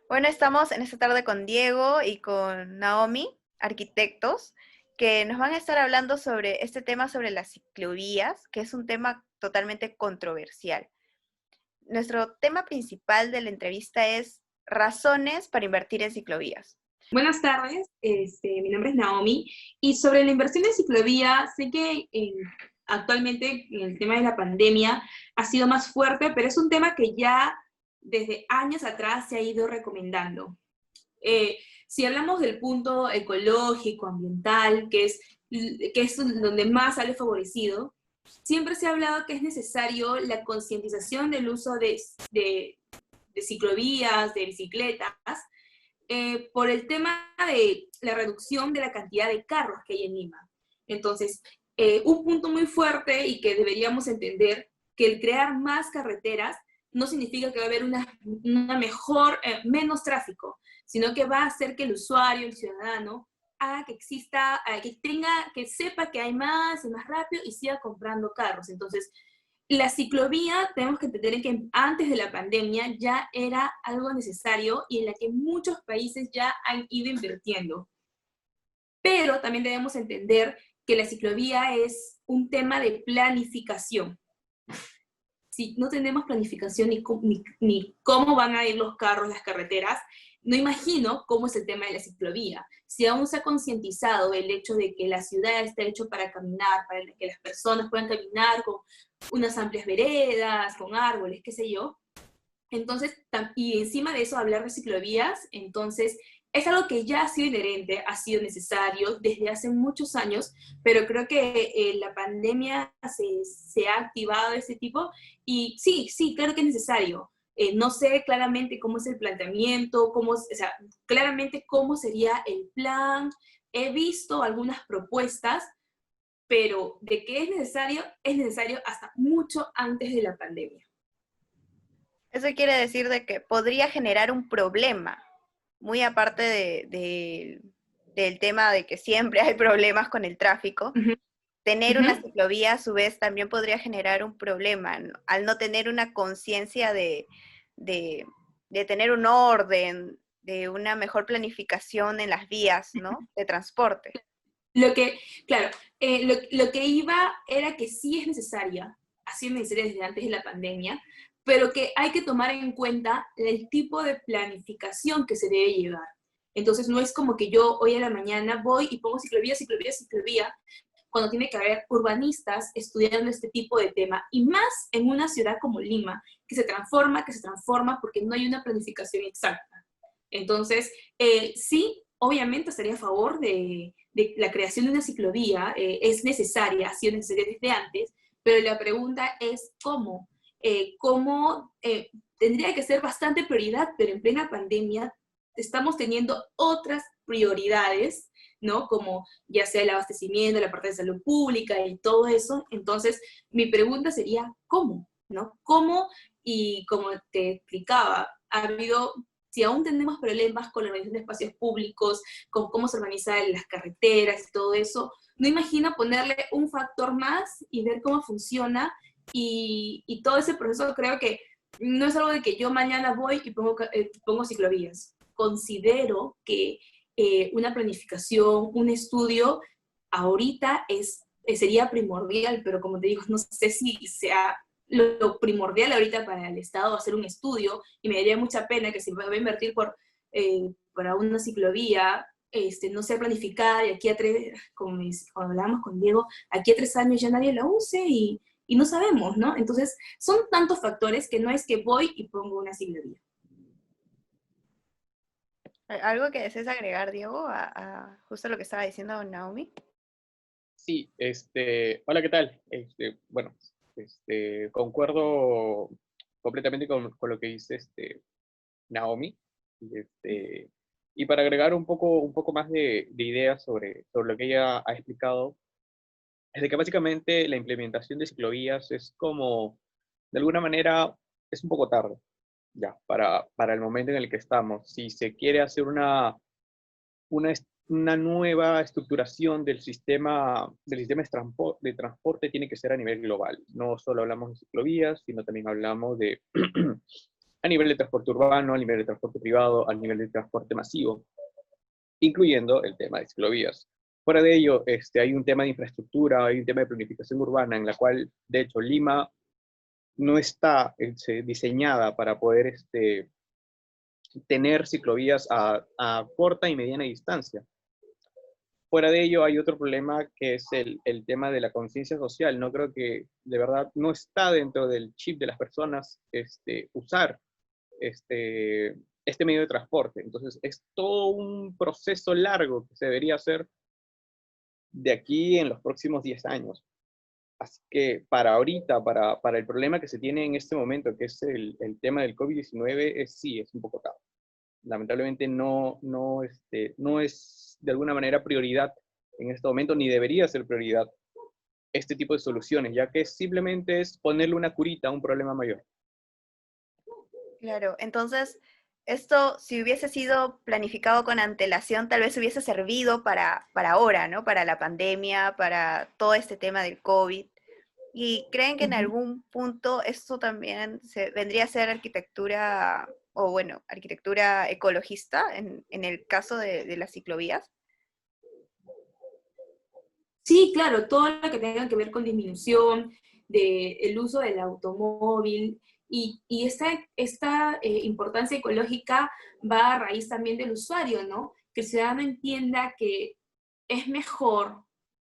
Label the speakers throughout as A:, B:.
A: Bueno, estamos en esta tarde con Diego y con Naomi, arquitectos, que nos van a estar hablando sobre este tema sobre las ciclovías, que es un tema totalmente controversial. Nuestro tema principal de la entrevista es razones para invertir en ciclovías.
B: Buenas tardes, mi nombre es Naomi y sobre la inversión en ciclovía, sé que actualmente en el tema de la pandemia ha sido más fuerte, pero es un tema que ya desde años atrás se ha ido recomendando. Si hablamos del punto ecológico, ambiental, que es donde más sale favorecido, siempre se ha hablado que es necesario la concientización del uso de ciclovías, de bicicletas, por el tema de la reducción de la cantidad de carros que hay en Lima. Entonces, un punto muy fuerte y que deberíamos entender que el crear más carreteras no significa que va a haber una mejor, menos tráfico, sino que va a hacer que el usuario, el ciudadano, haga que exista, que sepa que hay más y más rápido y siga comprando carros. Entonces, la ciclovía, tenemos que entender que antes de la pandemia ya era algo necesario y en la que muchos países ya han ido invirtiendo. Pero también debemos entender que la ciclovía es un tema de planificación. Si no tenemos planificación ni cómo van a ir los carros, las carreteras, no imagino cómo es el tema de la ciclovía. Si aún se ha concientizado el hecho de que la ciudad está hecho para caminar, para que las personas puedan caminar con unas amplias veredas, con árboles, qué sé yo, entonces, y encima de eso hablar de ciclovías, entonces es algo que ya ha sido inherente, ha sido necesario desde hace muchos años, pero creo que la pandemia se ha activado de ese tipo y sí, sí, claro que es necesario. No sé claramente cómo es el planteamiento, o sea, claramente cómo sería el plan. He visto algunas propuestas, pero de que es necesario hasta mucho antes de la pandemia.
A: Eso quiere decir de que podría generar un problema, muy aparte del tema de que siempre hay problemas con el tráfico.
B: Ujú,
A: Tener
B: ujú.
A: una ciclovía a su vez también podría generar un problema, ¿no? Al no tener una conciencia de, de tener un orden, de una mejor planificación en las vías, ¿no? De transporte.
B: Lo que, claro, lo que iba era que sí es necesaria, ha sido necesaria desde antes de la pandemia, pero que hay que tomar en cuenta el tipo de planificación que se debe llevar. Entonces no es como que yo hoy a la mañana voy y pongo ciclovía, ciclovía, ciclovía, cuando tiene que haber urbanistas estudiando este tipo de tema, y más en una ciudad como Lima, que se transforma porque no hay una planificación exacta. Entonces, sí, obviamente estaría a favor de la creación de una ciclovía, es necesaria, ha sido necesaria desde antes, pero la pregunta es cómo. Tendría que ser bastante prioridad, pero en plena pandemia estamos teniendo otras prioridades, ¿no? Como ya sea el abastecimiento, la parte de salud pública y todo eso. Entonces, mi pregunta sería, ¿cómo? ¿No? ¿Cómo? Y como te explicaba, ha habido, si aún tenemos problemas con la organización de espacios públicos, con cómo se organizan las carreteras y todo eso, no imagino ponerle un factor más y ver cómo funciona y todo ese proceso creo que no es algo de que yo mañana voy y pongo ciclovías. Considero que una planificación, un estudio, ahorita sería primordial, pero como te digo, no sé si sea lo primordial ahorita para el Estado hacer un estudio, y me daría mucha pena que si me voy a invertir para una ciclovía, no sea planificada y aquí a cuando hablábamos con Diego, aquí a 3 años ya nadie la use y no sabemos, ¿no? Entonces, son tantos factores que no es que voy y pongo una ciclovía.
A: ¿Algo que desees agregar, Diego, a justo lo que estaba diciendo Naomi?
C: Sí, hola, ¿qué tal? Bueno, concuerdo completamente con lo que dice Naomi. Y, y para agregar un poco más de ideas sobre lo que ella ha explicado, es de que básicamente la implementación de ciclovías es como, de alguna manera, es un poco tarde, ya, para el momento en el que estamos. Si se quiere hacer una nueva estructuración del sistema de transporte, tiene que ser a nivel global. No solo hablamos de ciclovías, sino también hablamos de a nivel de transporte urbano, a nivel de transporte privado, a nivel de transporte masivo, incluyendo el tema de ciclovías. Fuera de ello, hay un tema de infraestructura, hay un tema de planificación urbana, en la cual, de hecho, Lima no está diseñada para poder tener ciclovías a corta y mediana distancia. Fuera de ello, hay otro problema que es el tema de la conciencia social. No creo que, de verdad, no está dentro del chip de las personas usar este medio de transporte. Entonces, es todo un proceso largo que se debería hacer de aquí en los próximos 10 años. Así que para ahorita, para el problema que se tiene en este momento, que es el tema del COVID-19, sí, es un poco tarde. Lamentablemente no es de alguna manera prioridad en este momento, ni debería ser prioridad este tipo de soluciones, ya que simplemente es ponerle una curita a un problema mayor.
A: Claro, entonces esto, si hubiese sido planificado con antelación, tal vez hubiese servido para ahora, ¿no? Para la pandemia, para todo este tema del COVID. ¿Y creen que en
B: Ujú.
A: algún punto esto también vendría a ser arquitectura, o bueno, arquitectura ecologista en el caso de las ciclovías?
B: Sí, claro, todo lo que tenga que ver con disminución del uso del automóvil y esta importancia ecológica va a raíz también del usuario, ¿no? Que el ciudadano entienda que es mejor,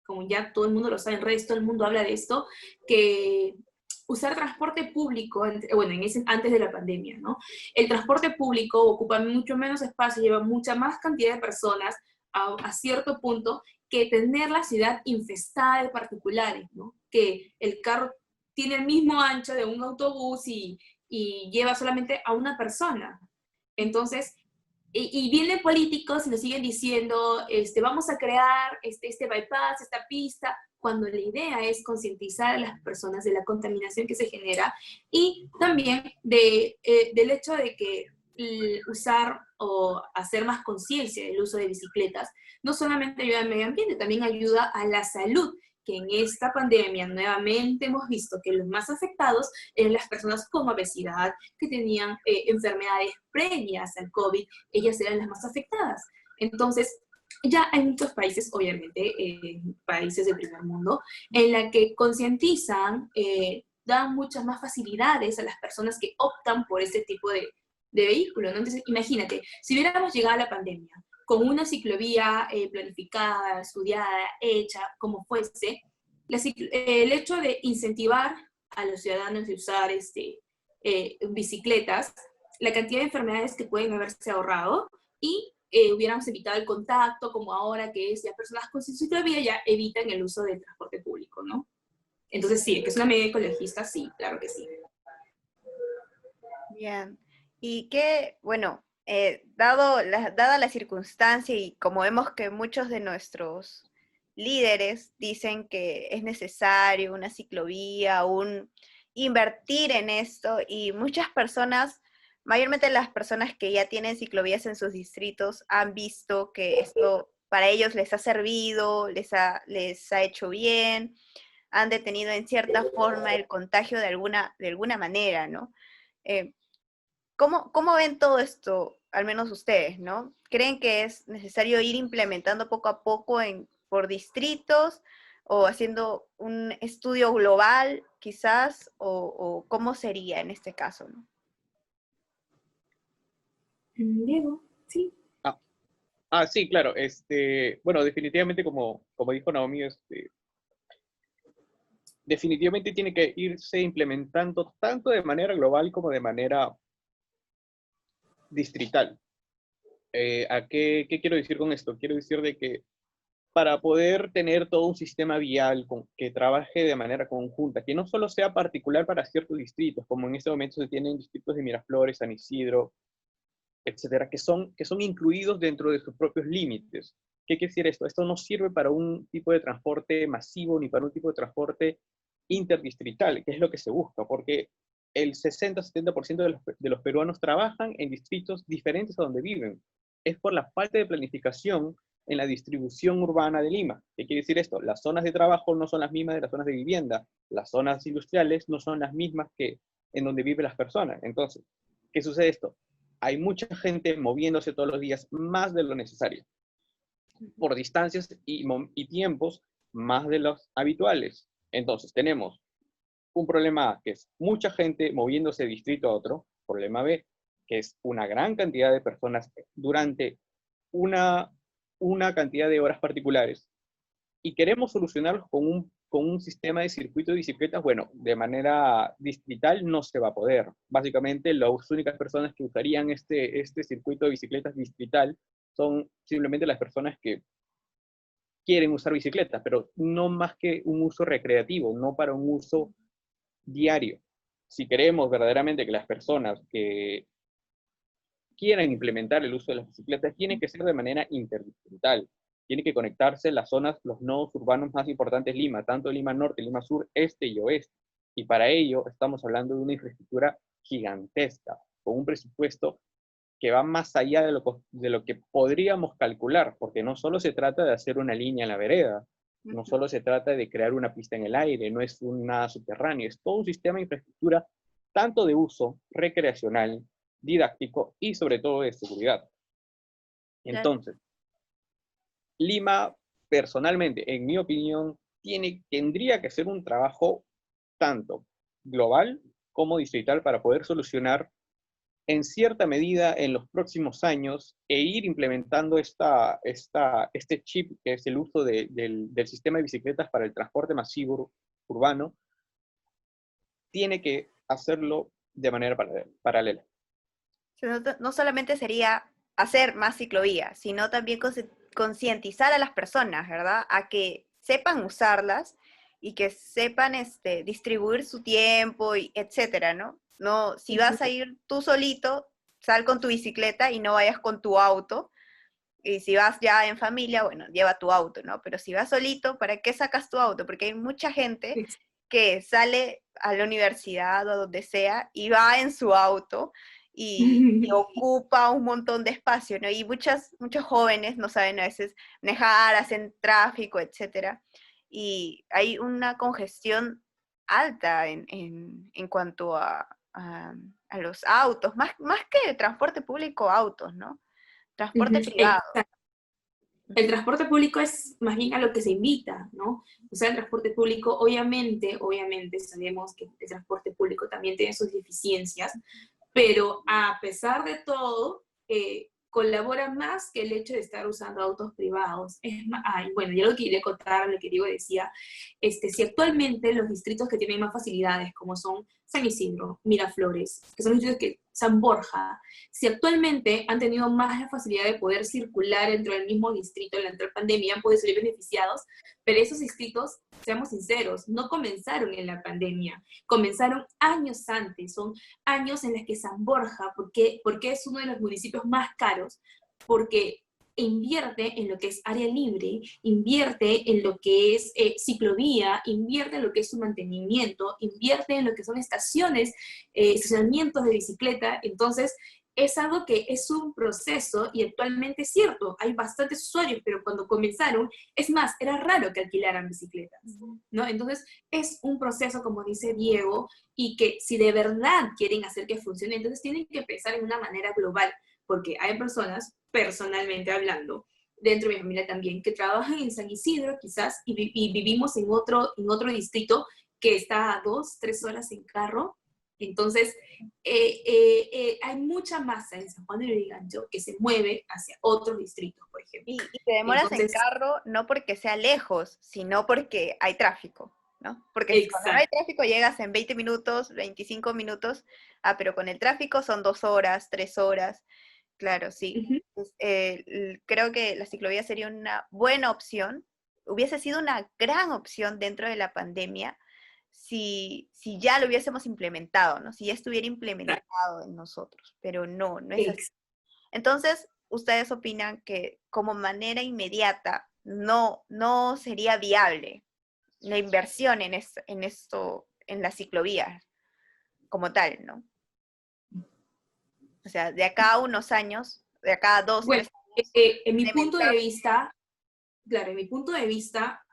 B: como ya todo el mundo lo sabe, en redes todo el mundo habla de esto, que usar transporte público, bueno, antes de la pandemia, ¿no? El transporte público ocupa mucho menos espacio, lleva mucha más cantidad de personas a cierto punto que tener la ciudad infestada de particulares, ¿no? Que el carro tiene el mismo ancho de un autobús y lleva solamente a una persona. Entonces, y vienen políticos y nos siguen diciendo, vamos a crear este bypass, esta pista, cuando la idea es concientizar a las personas de la contaminación que se genera y también del hecho de que usar o hacer más conciencia del uso de bicicletas no solamente ayuda al medio ambiente, también ayuda a la salud, que en esta pandemia nuevamente hemos visto que los más afectados eran las personas con obesidad, que tenían enfermedades previas al COVID, ellas eran las más afectadas. Entonces, ya hay muchos países, obviamente, países del primer mundo, en la que concientizan, dan muchas más facilidades a las personas que optan por este tipo de vehículo, ¿no? Entonces, imagínate, si hubiéramos llegado a la pandemia con una ciclovía planificada, estudiada, hecha, como fuese, el hecho de incentivar a los ciudadanos de usar bicicletas, la cantidad de enfermedades que pueden haberse ahorrado y hubiéramos evitado el contacto, como ahora que es ya personas con ciclovía ya evitan el uso del transporte público, ¿no? Entonces sí, que es una medida ecologista, sí, claro que sí.
A: Bien. Y que, bueno, dada la circunstancia y como vemos que muchos de nuestros líderes dicen que es necesario una ciclovía, invertir en esto, y muchas personas, mayormente las personas que ya tienen ciclovías en sus distritos, han visto que esto para ellos les ha servido, les ha hecho bien, han detenido en cierta forma el contagio de alguna manera, ¿no? Eh, ¿Cómo ven todo esto, al menos ustedes, ¿no? ¿Creen que es necesario ir implementando poco a poco por distritos o haciendo un estudio global quizás? ¿O cómo sería en este caso, ¿no?
B: Diego, sí.
C: Sí, claro. Bueno, definitivamente, como dijo Naomi, definitivamente tiene que irse implementando tanto de manera global como de manera distrital. ¿Qué quiero decir con esto? Quiero decir de que para poder tener todo un sistema vial que trabaje de manera conjunta, que no solo sea particular para ciertos distritos, como en este momento se tienen distritos de Miraflores, San Isidro, etcétera, que son incluidos dentro de sus propios límites. ¿Qué quiere decir esto? Esto no sirve para un tipo de transporte masivo ni para un tipo de transporte interdistrital, que es lo que se busca, porque el 60-70% de los peruanos trabajan en distritos diferentes a donde viven. Es por la falta de planificación en la distribución urbana de Lima. ¿Qué quiere decir esto? Las zonas de trabajo no son las mismas de las zonas de vivienda, las zonas industriales no son las mismas que en donde viven las personas. Entonces, ¿Qué sucede esto? Hay mucha gente moviéndose todos los días más de lo necesario, por distancias y tiempos más de los habituales. Entonces, tenemos un problema A, que es mucha gente moviéndose de distrito a otro. Problema B, que es una gran cantidad de personas durante una cantidad de horas particulares. Y queremos solucionarlos con un sistema de circuito de bicicletas. Bueno, de manera distrital no se va a poder. Básicamente, las únicas personas que usarían este circuito de bicicletas distrital son simplemente las personas que quieren usar bicicletas, pero no más que un uso recreativo, no para un uso diario. Si queremos verdaderamente que las personas que quieran implementar el uso de las bicicletas, tiene que ser de manera interdistrital. Tiene que conectarse las zonas, los nodos urbanos más importantes de Lima, tanto Lima Norte, Lima Sur, Este y Oeste. Y para ello estamos hablando de una infraestructura gigantesca, con un presupuesto que va más allá de lo que podríamos calcular, porque no solo se trata de hacer una línea en la vereda, no solo se trata de crear una pista en el aire, no es nada subterráneo, es todo un sistema de infraestructura, tanto de uso recreacional, didáctico y sobre todo de seguridad.
A: Claro.
C: Entonces, Lima, personalmente, en mi opinión, tendría que hacer un trabajo tanto global como distrital para poder solucionar en cierta medida en los próximos años e ir implementando este chip que es el uso del sistema de bicicletas para el transporte masivo urbano, tiene que hacerlo de manera paralela.
A: No solamente sería hacer más ciclovías, sino también concientizar a las personas, ¿verdad? A que sepan usarlas y que sepan distribuir su tiempo, y etcétera, ¿no? No, si vas a ir tú solito, sal con tu bicicleta y no vayas con tu auto. Y si vas ya en familia, bueno, lleva tu auto, ¿no? Pero si vas solito, ¿para qué sacas tu auto? Porque hay mucha gente que sale a la universidad o a donde sea y va en su auto y ocupa un montón de espacio, ¿no? Y muchos jóvenes no saben a veces manejar, hacen tráfico, etcétera. Y hay una congestión alta en cuanto a los autos, más que transporte público, autos, ¿no? Transporte privado.
B: El transporte público es más bien a lo que se invita, ¿no? O sea, el transporte público, obviamente sabemos que el transporte público también tiene sus deficiencias, pero a pesar de todo, colabora más que el hecho de estar usando autos privados. Es más, bueno, yo lo que quería contar, lo que Diego decía, si actualmente los distritos que tienen más facilidades, como son San Isidro, Miraflores, que son distritos que, San Borja, si actualmente han tenido más la facilidad de poder circular dentro del mismo distrito en la anterior pandemia, han podido salir beneficiados, pero esos distritos, seamos sinceros, no comenzaron en la pandemia, comenzaron años antes, son años en los que San Borja, porque es uno de los municipios más caros, porque invierte en lo que es área libre, invierte en lo que es ciclovía, invierte en lo que es su mantenimiento, invierte en lo que son estacionamientos de bicicleta. Entonces es algo que es un proceso y actualmente es cierto, hay bastantes usuarios, pero cuando comenzaron, es más, era raro que alquilaran bicicletas, ¿no? Entonces es un proceso, como dice Diego, y que si de verdad quieren hacer que funcione, entonces tienen que pensar en una manera global, porque hay personas, personalmente hablando, dentro de mi familia también, que trabajan en San Isidro quizás y vivimos en otro distrito que está a 2, 3 horas en carro. Entonces, hay mucha masa en San Juan de Lurigancho que se mueve hacia otros distritos, por ejemplo.
A: Y te demoras en carro no porque sea lejos, sino porque hay tráfico, ¿no? Porque cuando no hay tráfico llegas en 20 minutos, 25 minutos, pero con el tráfico son 2 horas, 3 horas. Claro, sí. Creo que la ciclovía sería una buena opción. Hubiese sido una gran opción dentro de la pandemia si ya lo hubiésemos implementado, ¿no? Si ya estuviera implementado en nosotros, pero no es así. Entonces, ¿ustedes opinan que como manera inmediata no sería viable la inversión en esto, en las ciclovías como tal, ¿no? O sea, de acá a unos años, de acá a 2,
B: bueno,
A: 3 años.
B: en mi punto de vista, claro, en mi punto de vista,